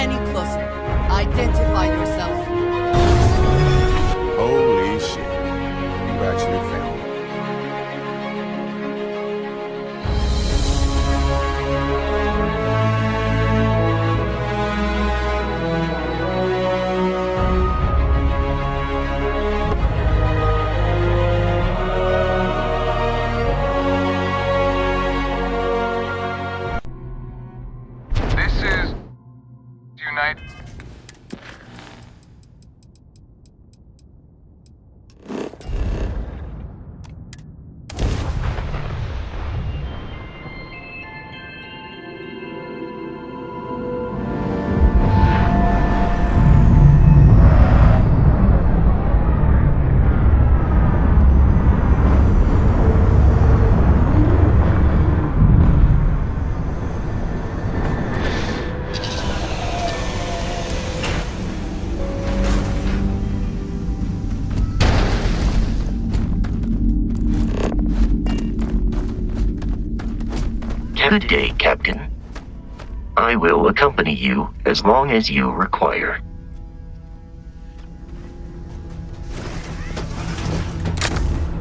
any closer. Identify yourself. Holy shit. You actually found it. This is Unite. Good day, Captain. I will accompany you as long as you require.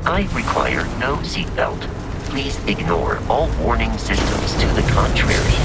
I require no seatbelt. Please ignore all warning systems to the contrary.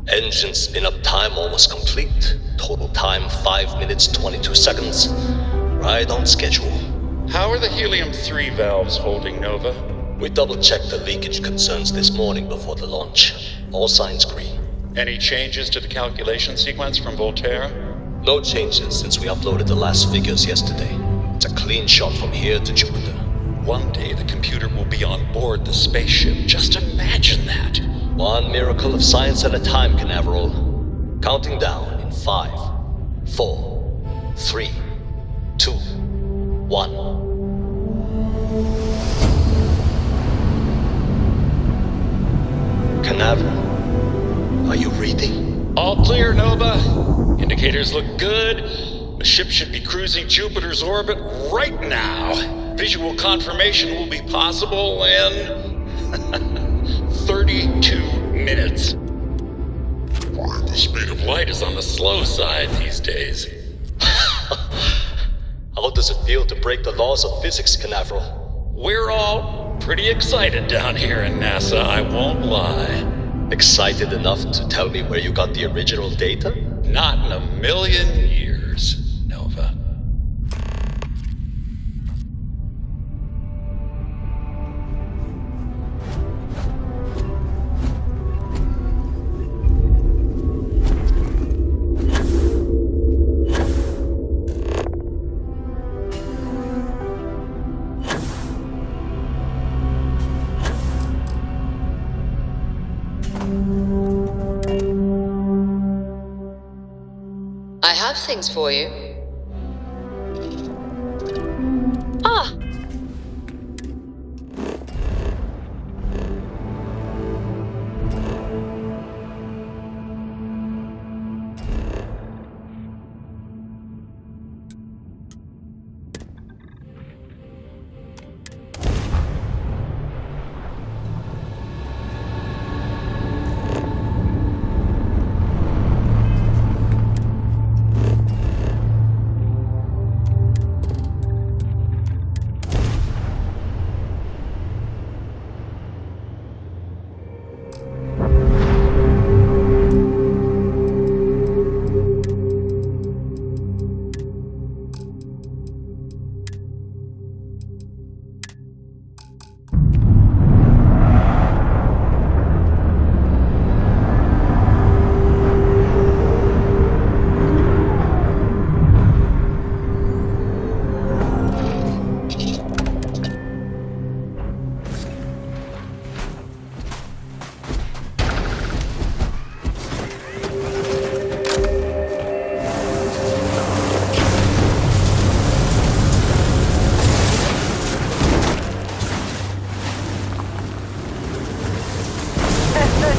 Engine spin-up time almost complete. Total time 5 minutes 22 seconds. Right on schedule. How are the helium-3 valves holding, Nova? We double-checked the leakage concerns this morning before the launch. All signs green. Any changes to the calculation sequence from Voltaire? No changes since we uploaded the last figures yesterday. It's a clean shot from here to Jupiter. One day the computer will be on board the spaceship. Just imagine that. One miracle of science at a time, Canaveral. Counting down in 5, 4, 3, 2, 1. Canaveral, are you reading? All clear, Nova. Indicators look good. The ship should be cruising Jupiter's orbit right now. Visual confirmation will be possible in 32 minutes. The speed of light is on the slow side these days. How does it feel to break the laws of physics, Canaveral? We're all pretty excited down here in NASA, I won't lie. Excited enough to tell me where you got the original data? Not in a million years, Nova. I had have things for you. Ah!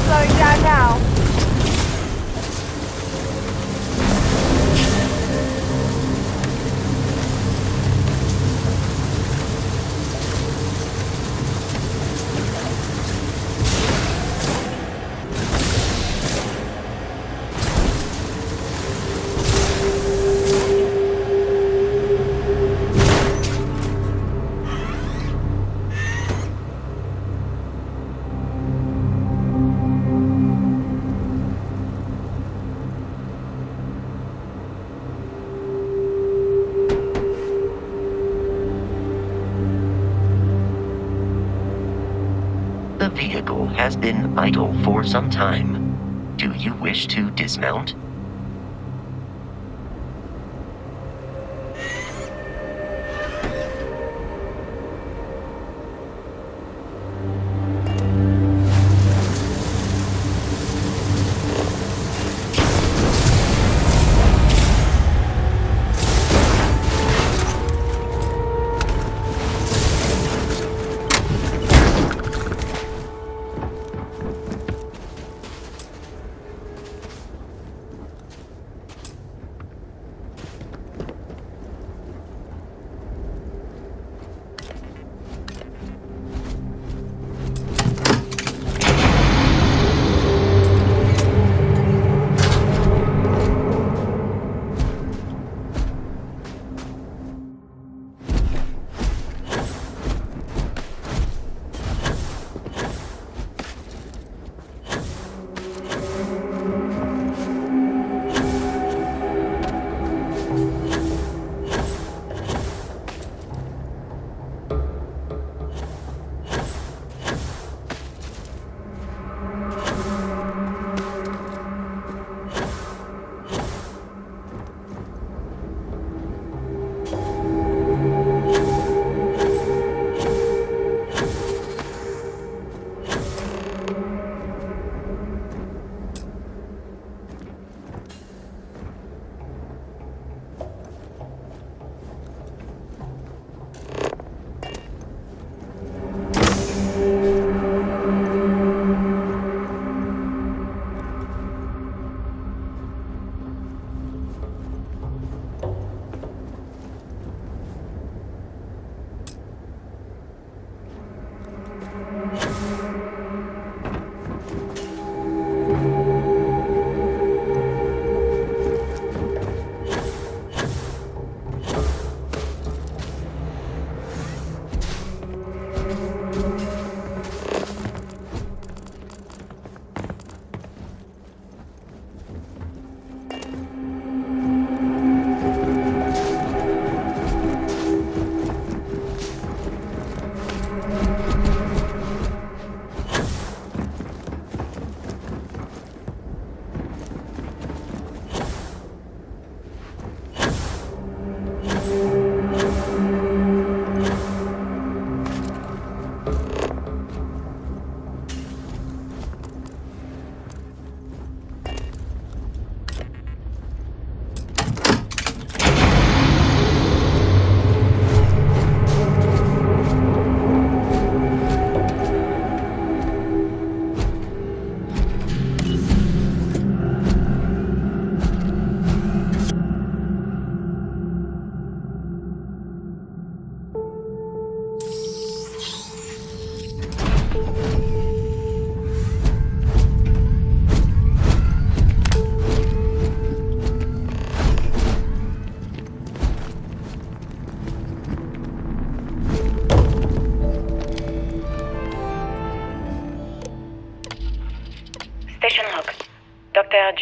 Slowing down now. The vehicle has been idle for some time. Do you wish to dismount?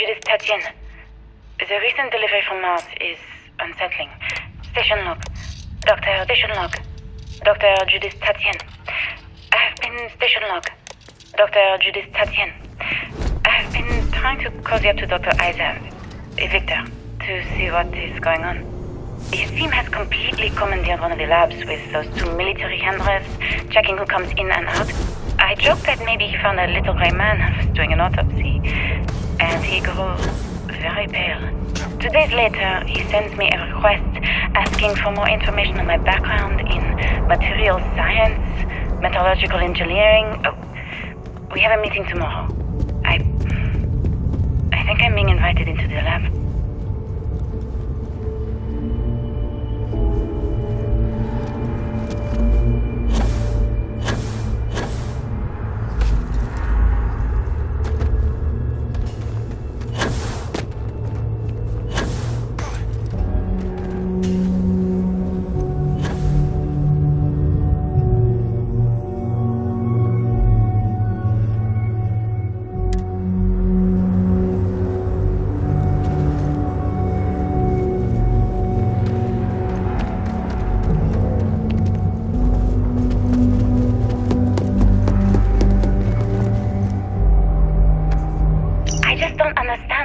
Judith Tatien. The recent delivery from Mars is unsettling. Station log. Station log. Dr. Judith Tatien. I've been station log. Dr. Judith Tatien. I've been trying to cozy up to Dr. Isa, Victor, to see what is going on. His team has completely commandeered one of the labs with those 2 military handrails, checking who comes in and out. I joked that maybe he found a little gray man doing an autopsy, and he grew very pale. 2 days later, he sends me a request asking for more information on my background in materials science, metallurgical engineering. Oh, we have a meeting tomorrow. I think I'm being invited into the lab.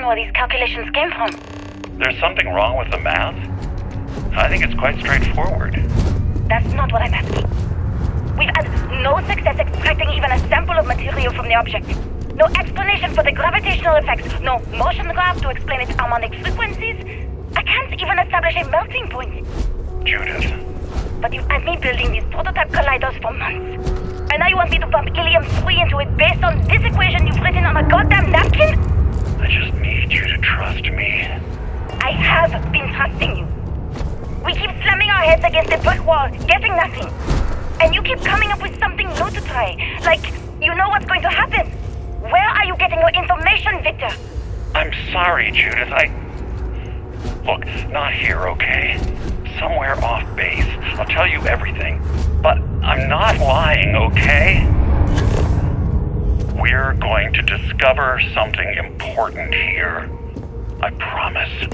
Where these calculations came from. There's something wrong with the math? I think it's quite straightforward. That's not what I'm asking. We've had no success extracting even a sample of material from the object. No explanation for the gravitational effects. No motion graph to explain its harmonic frequencies. I can't even establish a melting point. Judith. But you've had me building these prototype colliders for months. And now you want me to pump helium-3 into it based on this equation you've written on a goddamn napkin? I just need you to trust me. I have been trusting you. We keep slamming our heads against a brick wall, getting nothing. And you keep coming up with something new to try. Like, you know what's going to happen. Where are you getting your information, Victor? I'm sorry, Judith. Look, not here, okay? Somewhere off base. I'll tell you everything. But I'm not lying, okay? We're going to discover something important here. I promise.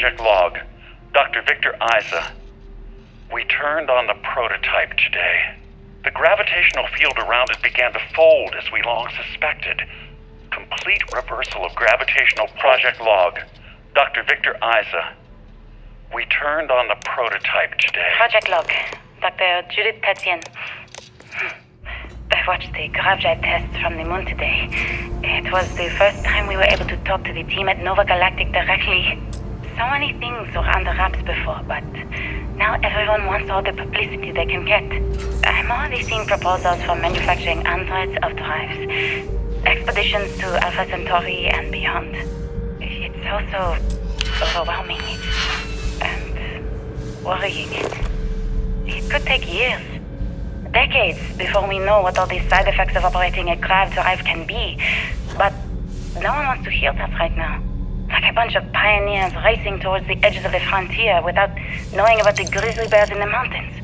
Project Log, Dr. Victor Isa. We turned on the prototype today. The gravitational field around it began to fold as we long suspected. Complete reversal of gravitational Project Log, Dr. Victor Isa. We turned on the prototype today. Project Log, Dr. Judith Tatien. I watched the gravjet tests from the moon today. It was the first time we were able to talk to the team at Nova Galactic directly. So many things were under wraps before, but now everyone wants all the publicity they can get. I'm already seeing proposals for manufacturing hundreds of drives. Expeditions to Alpha Centauri and beyond. It's also overwhelming and worrying. It could take years, decades, before we know what all the side effects of operating a grav drive can be. But no one wants to hear that right now. Like a bunch of pioneers racing towards the edges of the frontier without knowing about the grizzly bears in the mountains.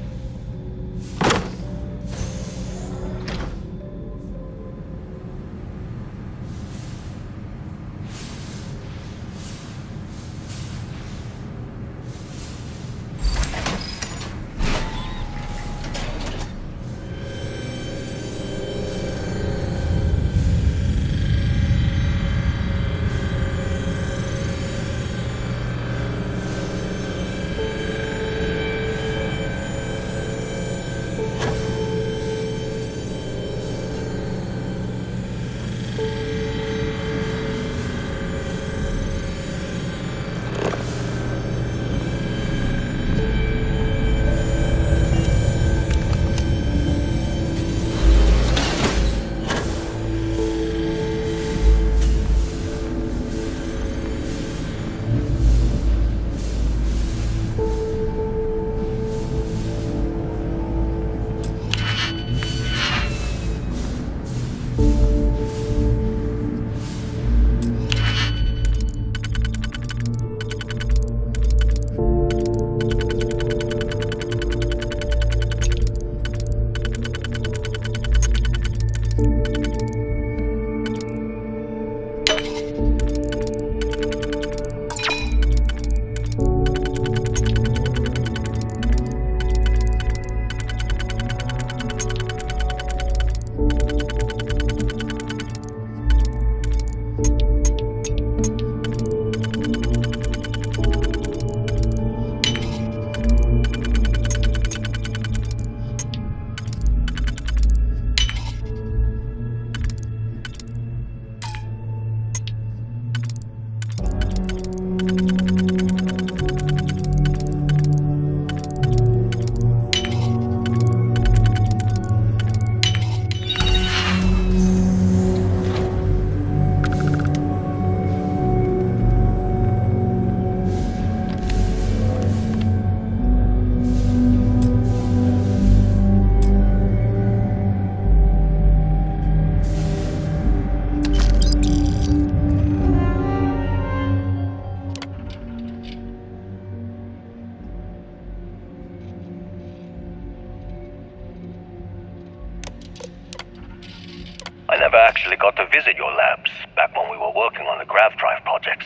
I never actually got to visit your labs back when we were working on the grav drive projects.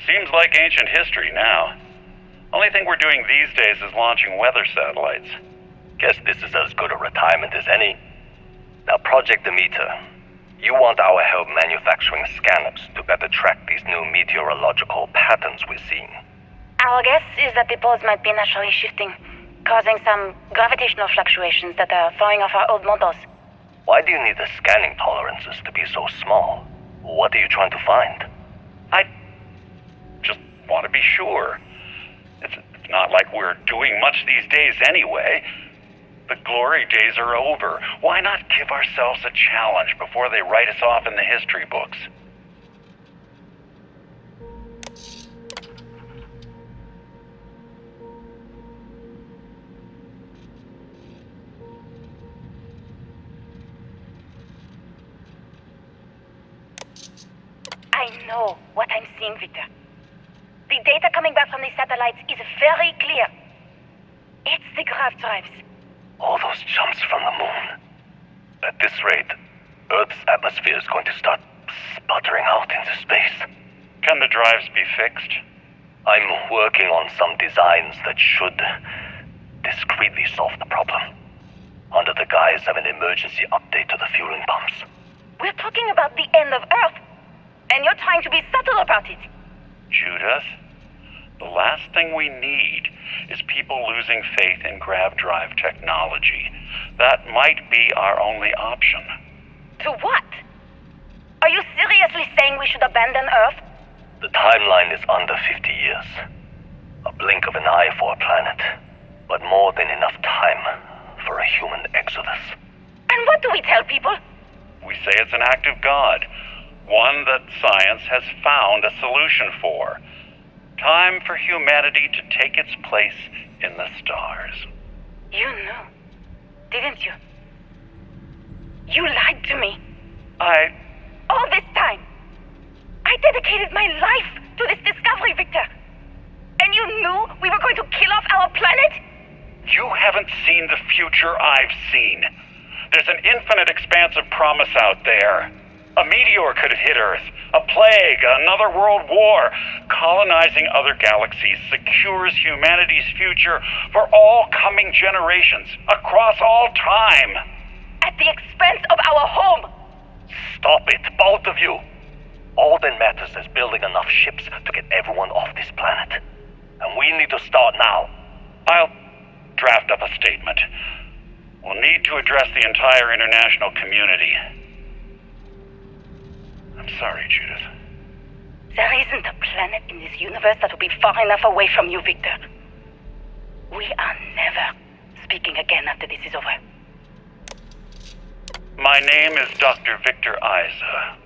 Seems like ancient history now. Only thing we're doing these days is launching weather satellites. Guess this is as good a retirement as any. Now, Project Demeter, you want our help manufacturing scanners to better track these new meteorological patterns we're seeing. Our guess is that the poles might be naturally shifting, causing some gravitational fluctuations that are throwing off our old models. Why do you need the scanning tolerances to be so small? What are you trying to find? I just want to be sure. It's not like we're doing much these days anyway. The glory days are over. Why not give ourselves a challenge before they write us off in the history books? I know what I'm seeing, Victor. The data coming back from the satellites is very clear. It's the grav drives. All those jumps from the moon. At this rate, Earth's atmosphere is going to start sputtering out into space. Can the drives be fixed? I'm working on some designs that should discreetly solve the problem, under the guise of an emergency update to the fueling pumps. We're talking about the end of Earth, and you're trying to be subtle about it. Judith, the last thing we need is people losing faith in grav drive technology. That might be our only option. To what? Are you seriously saying we should abandon Earth? The timeline is under 50 years. A blink of an eye for a planet, but more than enough time for a human exodus. And what do we tell people? We say it's an act of God, one that science has found a solution for. Time for humanity to take its place in the stars. You knew, didn't you? You lied to me. All this time. I dedicated my life to this discovery, Victor. And you knew we were going to kill off our planet? You haven't seen the future I've seen. There's an infinite expanse of promise out there. A meteor could hit Earth, a plague, another world war. Colonizing other galaxies secures humanity's future for all coming generations, across all time. At the expense of our home. Stop it, both of you. All that matters is building enough ships to get everyone off this planet. And we need to start now. I'll draft up a statement. We'll need to address the entire international community. I'm sorry, Judith. There isn't a planet in this universe that will be far enough away from you, Victor. We are never speaking again after this is over. My name is Dr. Victor Isa.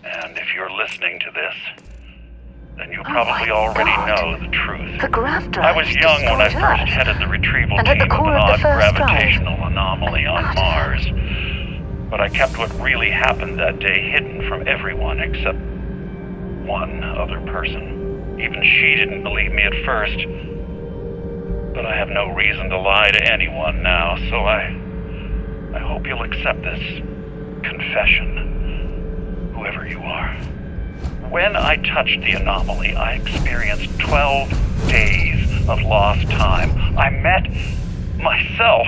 And if you're listening to this, then you probably already know the truth. The grav drive I was young when I first Earth. headed the retrieval And team at the of core an of the odd first gravitational anomaly on Artifact. Mars. But I kept what really happened that day hidden from everyone except one other person. Even she didn't believe me at first. But I have no reason to lie to anyone now, so I hope you'll accept this confession, whoever you are. When I touched the anomaly, I experienced 12 days of lost time. I met myself.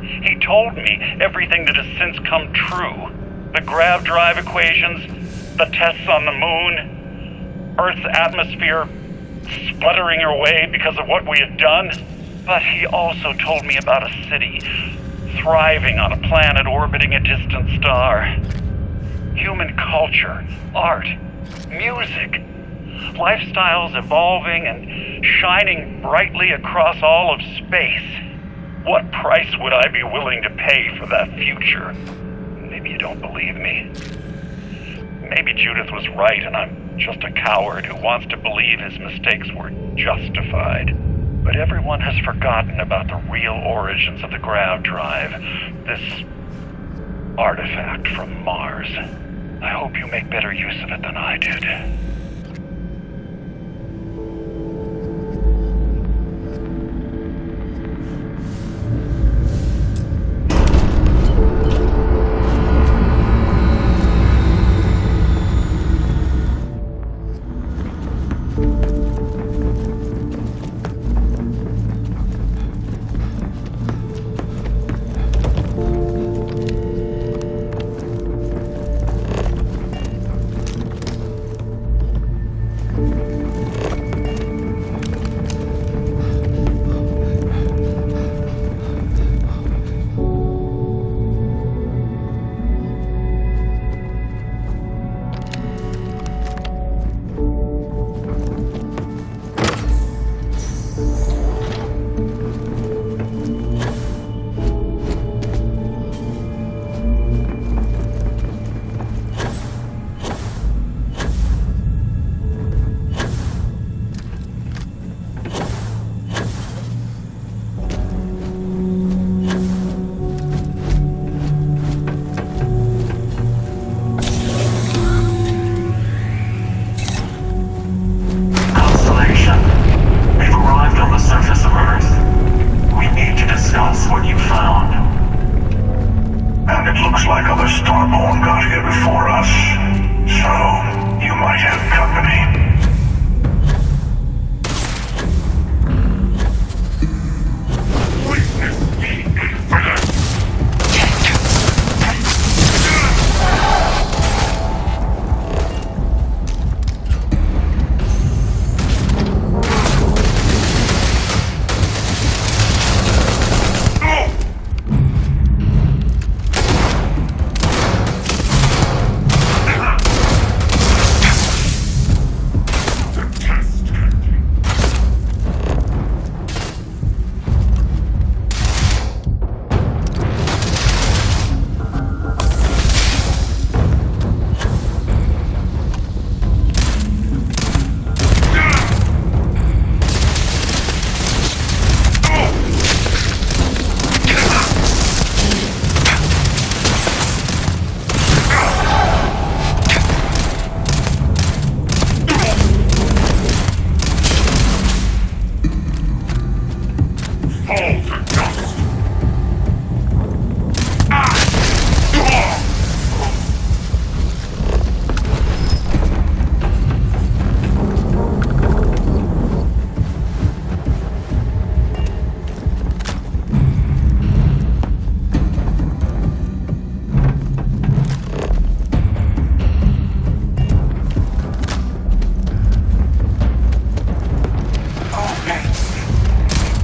He told me everything that has since come true. The grav drive equations, the tests on the moon, Earth's atmosphere sputtering away because of what we had done. But he also told me about a city thriving on a planet orbiting a distant star. Human culture, art, music, lifestyles evolving and shining brightly across all of space. What price would I be willing to pay for that future? Maybe you don't believe me. Maybe Judith was right and I'm just a coward who wants to believe his mistakes were justified. But everyone has forgotten about the real origins of the grav drive, this artifact from Mars. I hope you make better use of it than I did.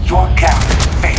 Your captain failed.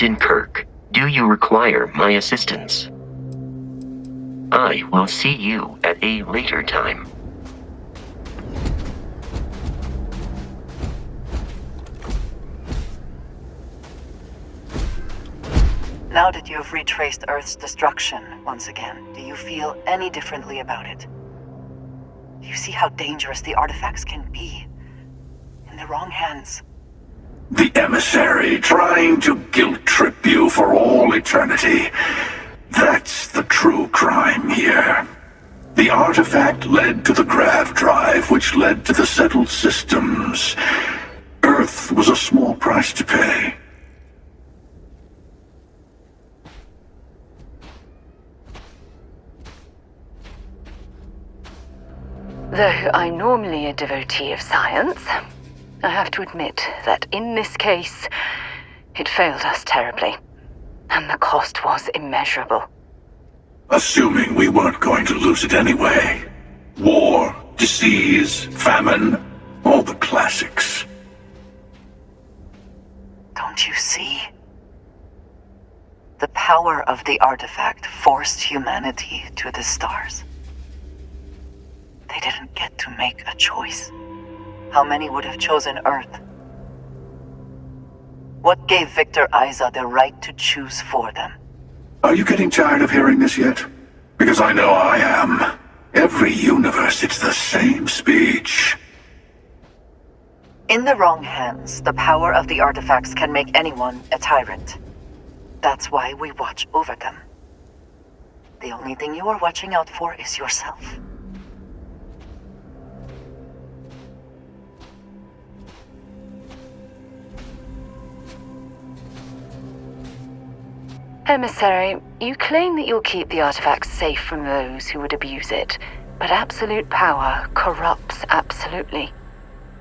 Captain Kirk, do you require my assistance? I will see you at a later time. Now that you have retraced Earth's destruction once again, do you feel any differently about it? Do you see how dangerous the artifacts can be in the wrong hands? The emissary trying to guilt-trip you for all eternity. That's the true crime here. The artifact led to the grav drive, which led to the settled systems. Earth was a small price to pay. Though I'm normally a devotee of science, I have to admit that in this case, it failed us terribly, and the cost was immeasurable. Assuming we weren't going to lose it anyway. War, disease, famine, all the classics. Don't you see? The power of the artifact forced humanity to the stars. They didn't get to make a choice. How many would have chosen Earth? What gave Victor Isa the right to choose for them? Are you getting tired of hearing this yet? Because I know I am. Every universe, it's the same speech. In the wrong hands, the power of the artifacts can make anyone a tyrant. That's why we watch over them. The only thing you are watching out for is yourself. Emissary, you claim that you'll keep the artifacts safe from those who would abuse it, but absolute power corrupts absolutely.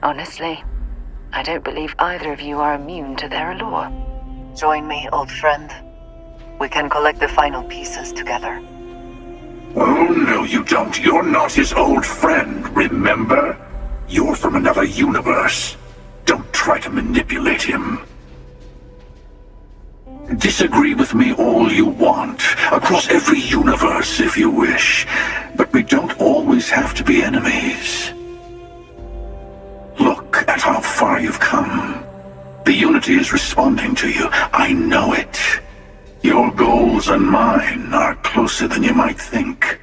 Honestly, I don't believe either of you are immune to their allure. Join me, old friend. We can collect the final pieces together. Oh, no you don't. You're not his old friend, remember? You're from another universe. Don't try to manipulate him. Disagree with me all you want, across every universe if you wish, but we don't always have to be enemies. Look at how far you've come. The Unity is responding to you, I know it. Your goals and mine are closer than you might think.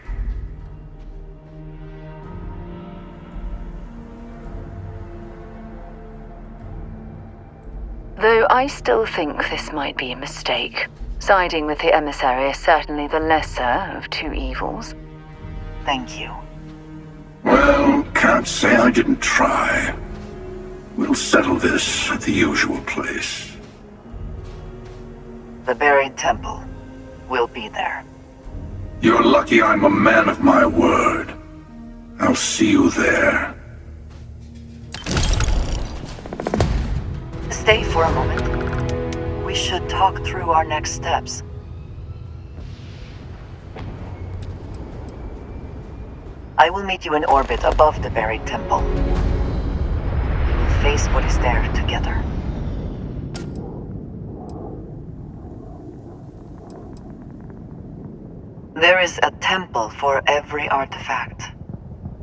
Though I still think this might be a mistake. Siding with the emissary is certainly the lesser of two evils. Thank you. Well, can't say I didn't try. We'll settle this at the usual place. The buried temple will be there. You're lucky I'm a man of my word. I'll see you there. Stay for a moment. We should talk through our next steps. I will meet you in orbit above the buried temple. We will face what is there together. There is a temple for every artifact.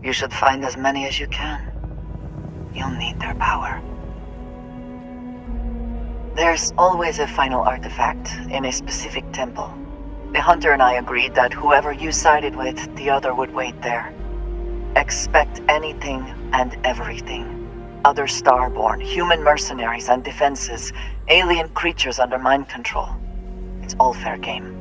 You should find as many as you can. You'll need their power. There's always a final artifact in a specific temple. The hunter and I agreed that whoever you sided with, the other would wait there. Expect anything and everything. Other starborn, human mercenaries and defenses, alien creatures under mind control. It's all fair game.